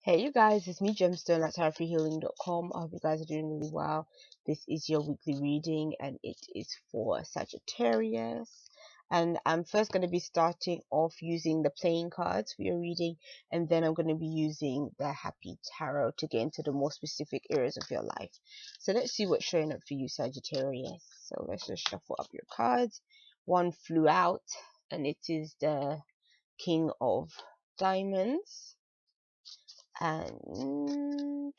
Hey you guys, it's me Gemstone at tarotfreehealing.com. I hope you guys are doing really well. This is your weekly reading and it is for Sagittarius. And I'm first going to be starting off using the playing cards for your reading, and then I'm going to be using the Happy Tarot to get into the more specific areas of your life. So let's see what's showing up for you, Sagittarius. So let's just shuffle up your cards. One flew out and it is the King of Diamonds. And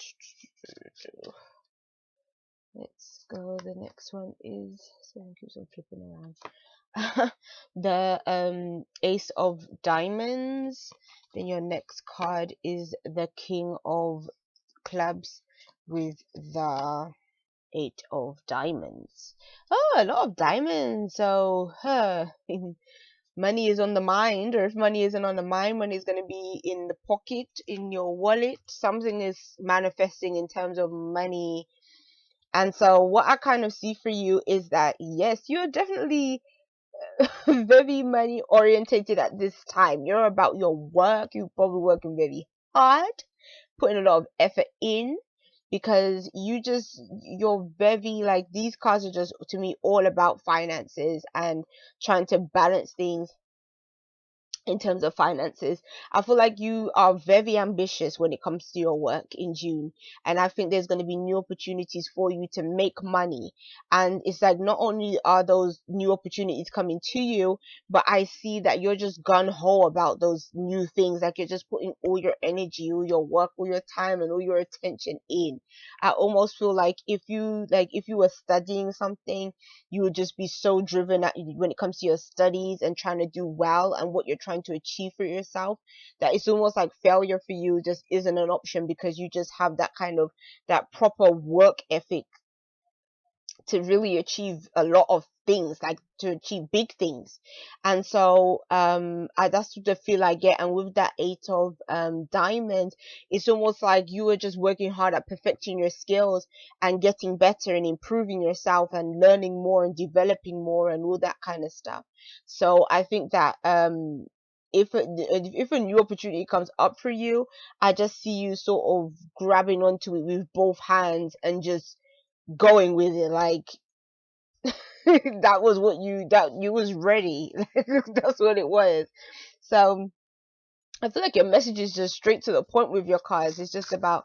let's go. The next one is someone keeps on flipping around. The Ace of Diamonds. Then your next card is the King of Clubs with the Eight of Diamonds. Oh, a lot of diamonds. So, money is on the mind, or if money isn't on the mind, money is going to be in the pocket, in your wallet. Something is manifesting in terms of money. And so what I kind of see for you is that yes, you're definitely very money orientated at this time. You're about your work. You're probably working very hard, putting a lot of effort in, because you're very, like, these cards are just to me all about finances and trying to balance things in terms of finances. I feel like you are very ambitious when it comes to your work in June. And I think there's going to be new opportunities for you to make money. And it's like not only are those new opportunities coming to you, but I see that you're just gun ho about those new things. Like you're just putting all your energy, all your work, all your time, and all your attention in. I almost feel like if you were studying something, you would just be so driven at when it comes to your studies and trying to do well and what you're trying to achieve for yourself, that it's almost like failure for you just isn't an option, because you just have that kind of that proper work ethic to really achieve a lot of things, like to achieve big things. And so that's what the feel I get. And with that Eight of Diamonds, it's almost like you were just working hard at perfecting your skills and getting better and improving yourself and learning more and developing more and all that kind of stuff. So I think that if a new opportunity comes up for you, I just see you sort of grabbing onto it with both hands and just going with it, like that you was ready. That's what it was. So I feel like your message is just straight to the point with your cards. It's about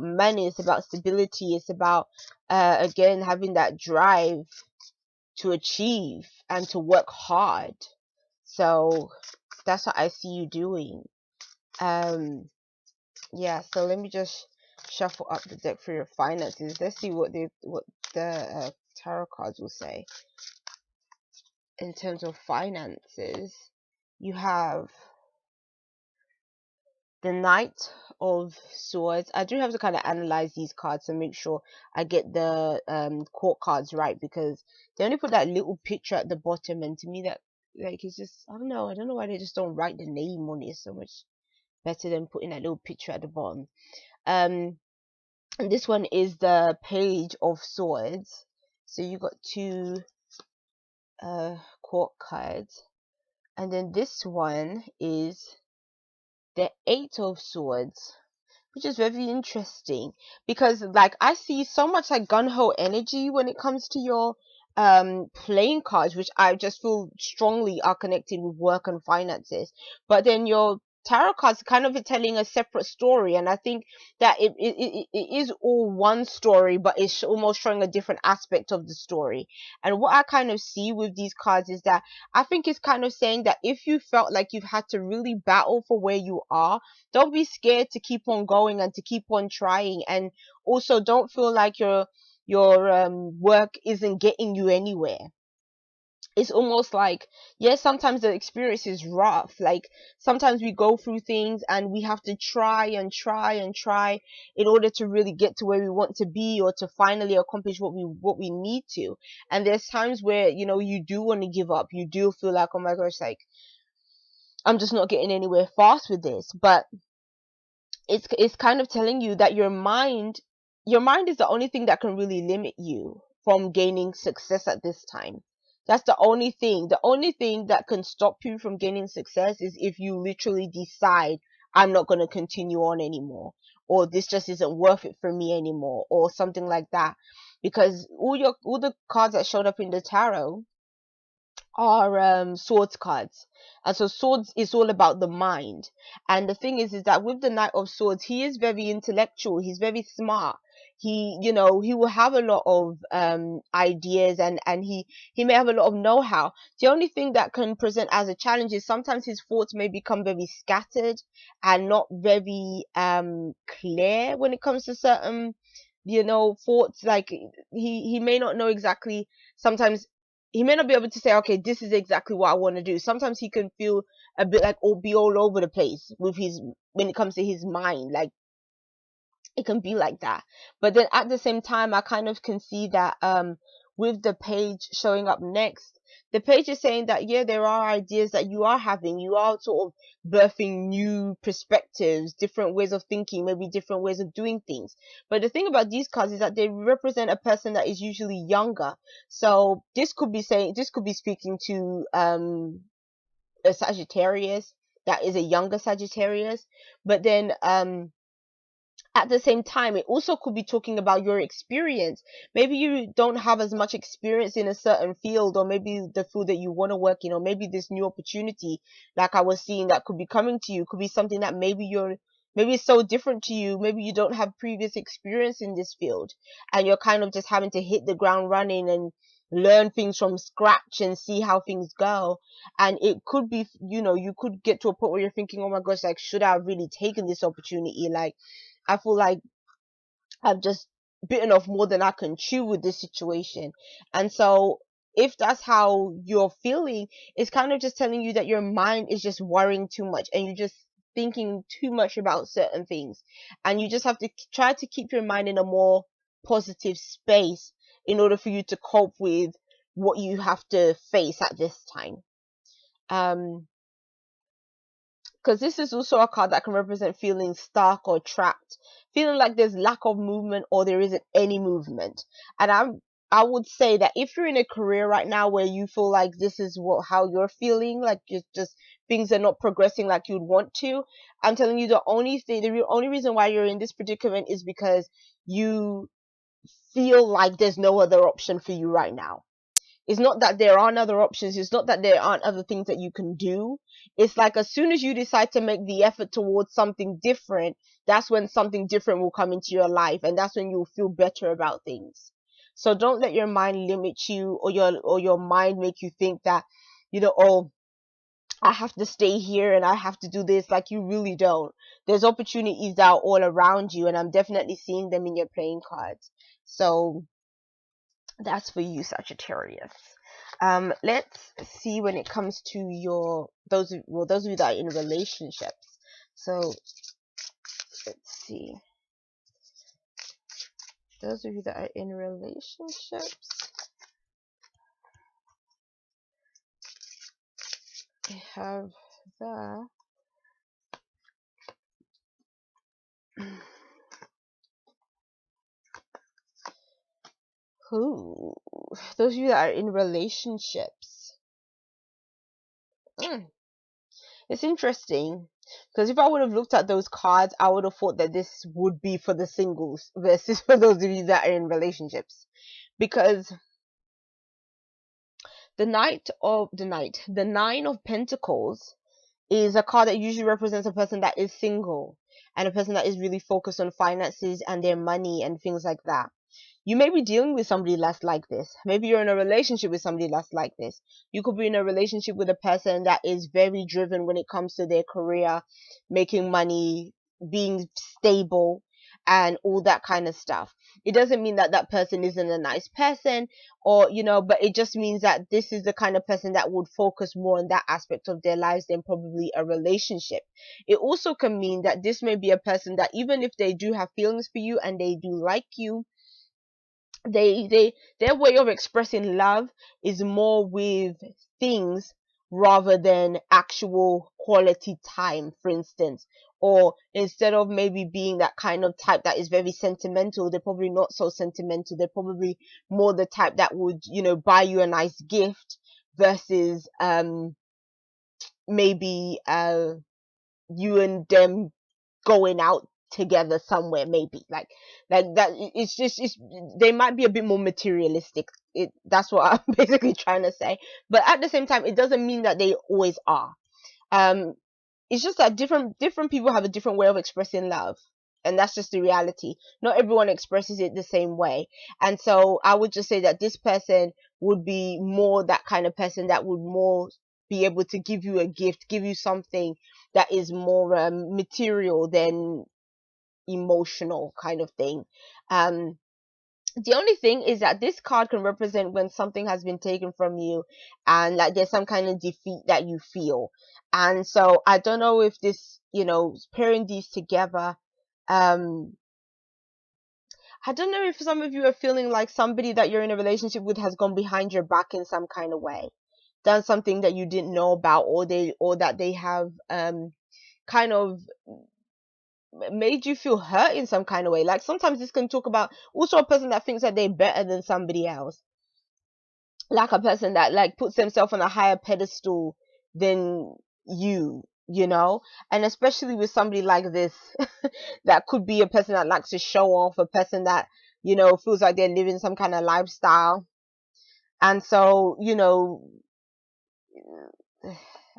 money, it's about stability, it's about again having that drive to achieve and to work hard. So that's what I see you doing. Yeah, so let me just shuffle up the deck for your finances. Let's see what the tarot cards will say in terms of finances. You have the Knight of Swords. I do have to kind of analyze these cards to make sure I get the court cards right, because they only put that little picture at the bottom, and to me that, like, it's just, I don't know why they just don't write the name on it. It's so much better than putting that little picture at the bottom. And this one is the Page of Swords. So you got two court cards, and then this one is the Eight of Swords, which is very interesting, because like I see so much like gun-ho energy when it comes to your playing cards, which I just feel strongly are connected with work and finances. But then your tarot cards kind of telling a separate story, and I think that it is all one story, but it's almost showing a different aspect of the story. And what I kind of see with these cards is that I think it's kind of saying that if you felt like you've had to really battle for where you are, don't be scared to keep on going and to keep on trying. And also don't feel like your work isn't getting you anywhere. It's almost like, yes, sometimes the experience is rough. Like sometimes we go through things and we have to try and try and try in order to really get to where we want to be, or to finally accomplish what we need to. And there's times where, you know, you do want to give up. You do feel like, oh my gosh, like I'm just not getting anywhere fast with this. But it's kind of telling you that your mind is the only thing that can really limit you from gaining success at this time. That's the only thing that can stop you from gaining success is if you literally decide, I'm not going to continue on anymore, or this just isn't worth it for me anymore, or something like that. Because all the cards that showed up in the tarot are swords cards, and so swords is all about the mind. And the thing is that with the Knight of Swords, he is very intellectual, he's very smart, he, you know, he will have a lot of ideas, and he may have a lot of know-how. The only thing that can present as a challenge is sometimes his thoughts may become very scattered and not very clear when it comes to certain, you know, thoughts. Like he may not know exactly, sometimes he may not be able to say, okay, this is exactly what I want to do. Sometimes he can feel a bit like all over the place with his, when it comes to his mind. Like it can be like that. But then at the same time, I kind of can see that with the page showing up next, the page is saying that, yeah, there are ideas that you are having, you are sort of birthing new perspectives, different ways of thinking, maybe different ways of doing things. But the thing about these cards is that they represent a person that is usually younger. So this could be saying, this could be speaking to a Sagittarius that is a younger Sagittarius. But then at the same time, it also could be talking about your experience. Maybe you don't have as much experience in a certain field, or maybe the field that you want to work in, or maybe this new opportunity, like I was seeing, that could be coming to you, could be something that maybe it's so different to you. Maybe you don't have previous experience in this field, and you're kind of just having to hit the ground running and learn things from scratch and see how things go. And it could be, you know, you could get to a point where you're thinking, oh my gosh, like, should I have really taken this opportunity? Like, I feel like I've just bitten off more than I can chew with this situation. And so if that's how you're feeling, it's kind of just telling you that your mind is just worrying too much, and you're just thinking too much about certain things. And you just have to try to keep your mind in a more positive space in order for you to cope with what you have to face at this time. Because this is also a card that can represent feeling stuck or trapped, feeling like there's lack of movement or there isn't any movement. And I would say that if you're in a career right now where you feel like this is how you're feeling, like just things are not progressing like you'd want to, I'm telling you, the only reason why you're in this predicament is because you feel like there's no other option for you right now. It's not that there aren't other options. It's not that there aren't other things that you can do. It's like as soon as you decide to make the effort towards something different, that's when something different will come into your life, and that's when you'll feel better about things. So don't let your mind limit you, or your mind make you think that, you know, oh, I have to stay here and I have to do this. Like, you really don't. There's opportunities that are all around you, and I'm definitely seeing them in your playing cards. So that's for you, Sagittarius. Let's see when it comes to those of you that are in relationships. So let's see. Those of you that are in relationships, we have the who? Those of you that are in relationships. It's interesting, because if I would have looked at those cards, I would have thought that this would be for the singles versus for those of you that are in relationships. Because the Nine of Pentacles is a card that usually represents a person that is single, and a person that is really focused on finances and their money and things like that. You may be dealing with somebody that's like this. Maybe you're in a relationship with somebody that's like this. You could be in a relationship with a person that is very driven when it comes to their career, making money, being stable, and all that kind of stuff. It doesn't mean that that person isn't a nice person, or, you know, but it just means that this is the kind of person that would focus more on that aspect of their lives than probably a relationship. It also can mean that this may be a person that, even if they do have feelings for you and they do like you, their way of expressing love is more with things rather than actual quality time, for instance. Or instead of maybe being that kind of type that is very sentimental, they're probably not so sentimental. They're probably more the type that would, you know, buy you a nice gift versus maybe you and them going out together somewhere, maybe like that. It's just, they might be a bit more materialistic. That's what I'm basically trying to say. But at the same time, it doesn't mean that they always are. um it's just that different people have a different way of expressing love, and that's just the reality. Not everyone expresses it the same way. And so I would just say that this person would be more that kind of person that would more be able to give you a gift, give you something that is more material than emotional kind of thing. um the only thing is that this card can represent when something has been taken from you, and like there's some kind of defeat that you feel. And so I don't know if this, pairing these together, um I don't know if some of you are feeling like somebody that you're in a relationship with has gone behind your back in some kind of way, done something that you didn't know about, or that they have kind of made you feel hurt in some kind of way. Like sometimes this can talk about also a person that thinks that they're better than somebody else, like a person that like puts themselves on a higher pedestal than you. And especially with somebody like this, that could be a person that likes to show off, a person that feels like they're living some kind of lifestyle. And so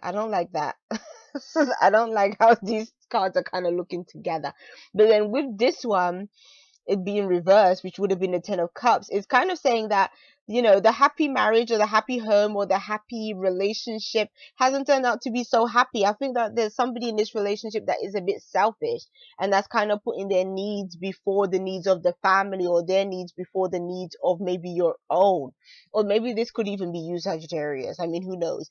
I don't like that. I don't like how these cards are kind of looking together. But then with this one, it being reversed, which would have been the Ten of Cups, is kind of saying that the happy marriage or the happy home or the happy relationship hasn't turned out to be so happy. I think that there's somebody in this relationship that is a bit selfish, and that's kind of putting their needs before the needs of the family, or their needs before the needs of maybe your own. Or maybe this could even be you, Sagittarius. I mean, who knows?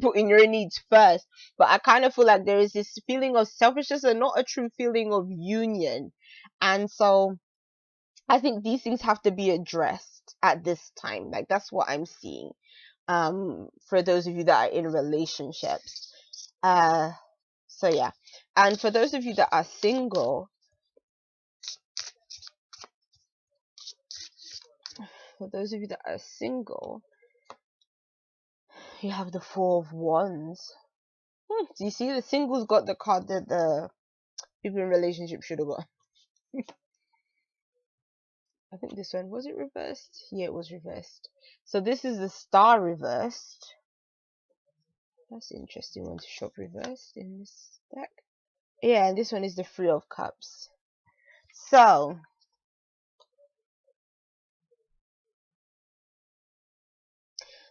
Putting your needs first. But I kind of feel like there is this feeling of selfishness and not a true feeling of union. And so I think these things have to be addressed at this time. Like that's what I'm seeing. For those of you that are in relationships. So yeah. And for those of you that are single, you have the Four of Wands. Do you see the singles got the card that the people in relationship should have got? I think this one, was it reversed? Yeah, it was reversed. So this is the Star reversed. That's an interesting one to show up reversed in this deck. Yeah, and this one is the Three of Cups. So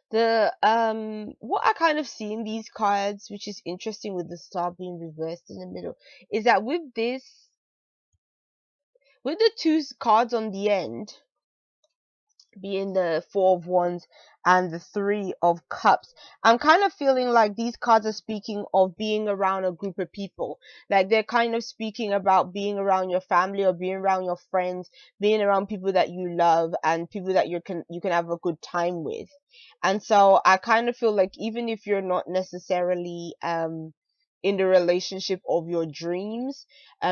the what I kind of see in these cards, which is interesting with the Star being reversed in the middle, is that with the two cards on the end, being the Four of Wands and the Three of Cups, I'm kind of feeling like these cards are speaking of being around a group of people. Like they're kind of speaking about being around your family, or being around your friends, being around people that you love and people that you can have a good time with. And so I kind of feel like even if you're not necessarily in the relationship of your dreams,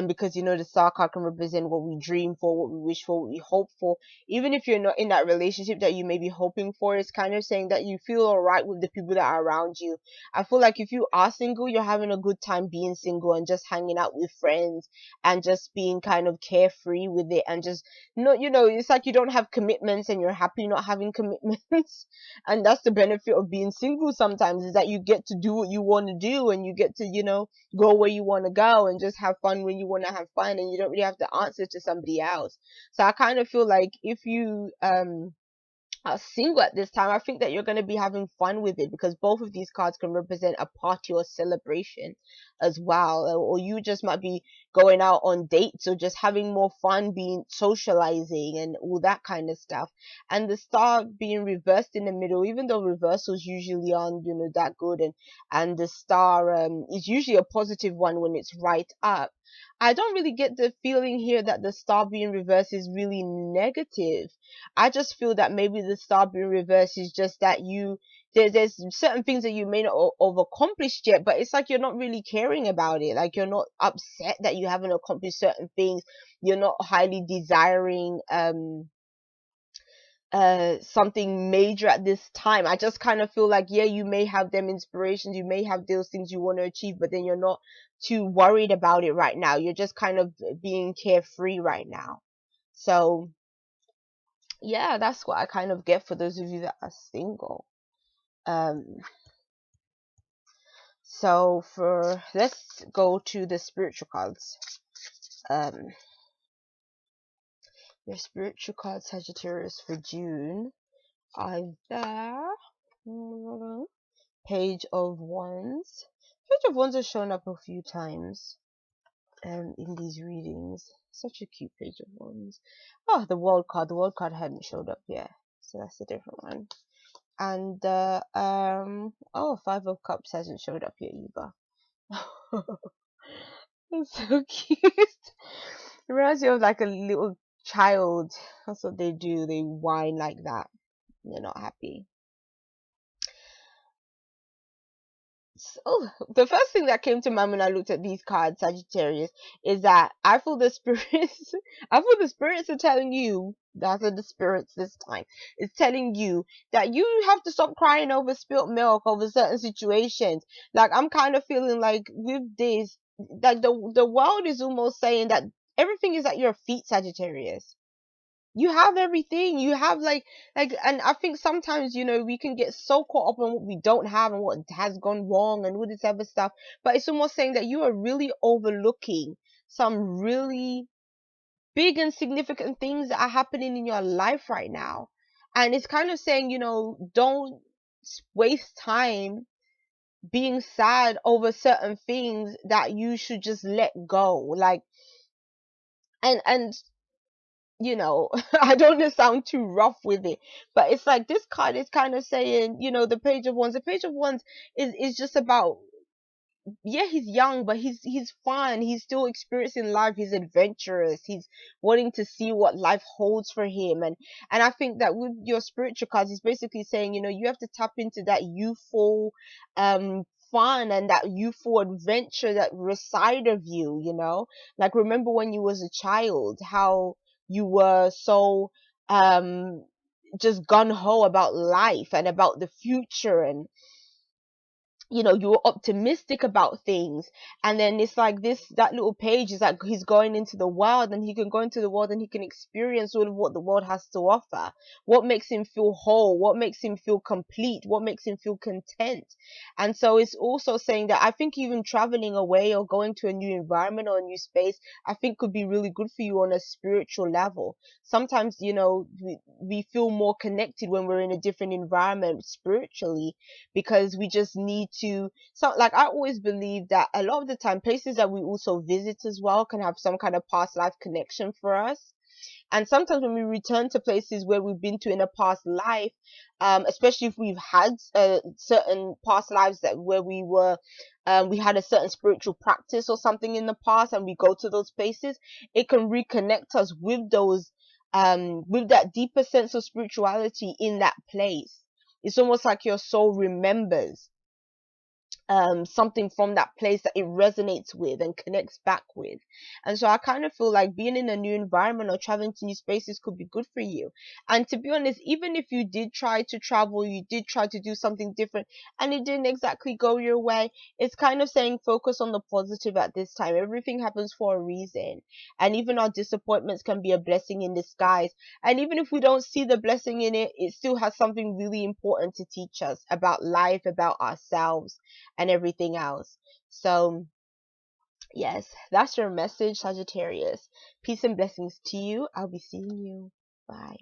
because the Star card can represent what we dream for, what we wish for, what we hope for. Even if you're not in that relationship that you may be hoping for, it's kind of saying that you feel all right with the people that are around you. I feel like if you are single, you're having a good time being single and just hanging out with friends and just being kind of carefree with it, and just it's like you don't have commitments and you're happy not having commitments. And that's the benefit of being single sometimes, is that you get to do what you want to do, and you get to go where you want to go and just have fun when you want to have fun, and you don't really have to answer to somebody else. So I kind of feel like if you are single at this time, I think that you're going to be having fun with it, because both of these cards can represent a party or celebration as well. Or you just might be going out on dates, or just having more fun, being socializing and all that kind of stuff. And the Star being reversed in the middle, even though reversals usually aren't that good, and the Star is usually a positive one when it's right up, I don't really get the feeling here that the Star being reversed is really negative. I just feel that maybe the Star being reversed is just that there's certain things that you may not have accomplished yet, but it's like you're not really caring about it. Like you're not upset that you haven't accomplished certain things. You're not highly desiring something major at this time. I just kind of feel like, yeah, you may have them inspirations, you may have those things you want to achieve, but then you're not too worried about it right now. You're just kind of being carefree right now. So yeah, that's what I kind of get for those of you that are single. um so for let's go to the spiritual cards. um your spiritual cards, Sagittarius, for June are there. Page of Wands. Page of Wands has shown up a few times in these readings. Such a cute Page of Wands. Oh, the World card. The World card hadn't showed up yet, so that's a different one. And oh, Five of Cups hasn't showed up yet either. It's so cute. It reminds you of like a little child. That's what they do. They whine like that. They're not happy. So the first thing that came to mind when I looked at these cards, Sagittarius, is that I feel the spirits I feel the spirits are telling you, that's the spirits this time, is telling you that you have to stop crying over spilt milk over certain situations. Like, I'm kind of feeling like with this, like the world is almost saying that everything is at your feet, Sagittarius. You have everything. You have and I think sometimes, we can get so caught up on what we don't have and what has gone wrong and all this other stuff, but it's almost saying that you are really overlooking some really big and significant things that are happening in your life right now. And it's kind of saying, don't waste time being sad over certain things that you should just let go. Like, and I don't want to sound too rough with it, but it's like this card is kind of saying, the Page of Wands. The Page of Wands is just about, yeah, he's young, but he's fun. He's still experiencing life. He's adventurous. He's wanting to see what life holds for him. And I think that with your spiritual cards, he's basically saying, you have to tap into that youthful fun and that youthful adventure that reside of you. Like, remember when you was a child, how you were so just gun-ho about life and about the future, and you were optimistic about things. And then it's like that little page is like he's going into the world, and he can go into the world and he can experience all of what the world has to offer, what makes him feel whole, what makes him feel complete, what makes him feel content. And so it's also saying that I think even traveling away or going to a new environment or a new space, I think could be really good for you on a spiritual level. Sometimes, we feel more connected when we're in a different environment spiritually, because we just need to. So, like, I always believe that a lot of the time places that we also visit as well can have some kind of past life connection for us. And sometimes when we return to places where we've been to in a past life, especially if we've had certain past lives that where we had a certain spiritual practice or something in the past, and we go to those places, it can reconnect us with those with that deeper sense of spirituality in that place. It's almost like your soul remembers something from that place that it resonates with and connects back with. And so I kind of feel like being in a new environment or traveling to new spaces could be good for you. And to be honest, even if you did try to travel, you did try to do something different and it didn't exactly go your way, it's kind of saying focus on the positive at this time. Everything happens for a reason, and even our disappointments can be a blessing in disguise. And even if we don't see the blessing in it, it still has something really important to teach us about life, about ourselves, and everything else. So, yes, that's your message, Sagittarius. Peace and blessings to you. I'll be seeing you. Bye.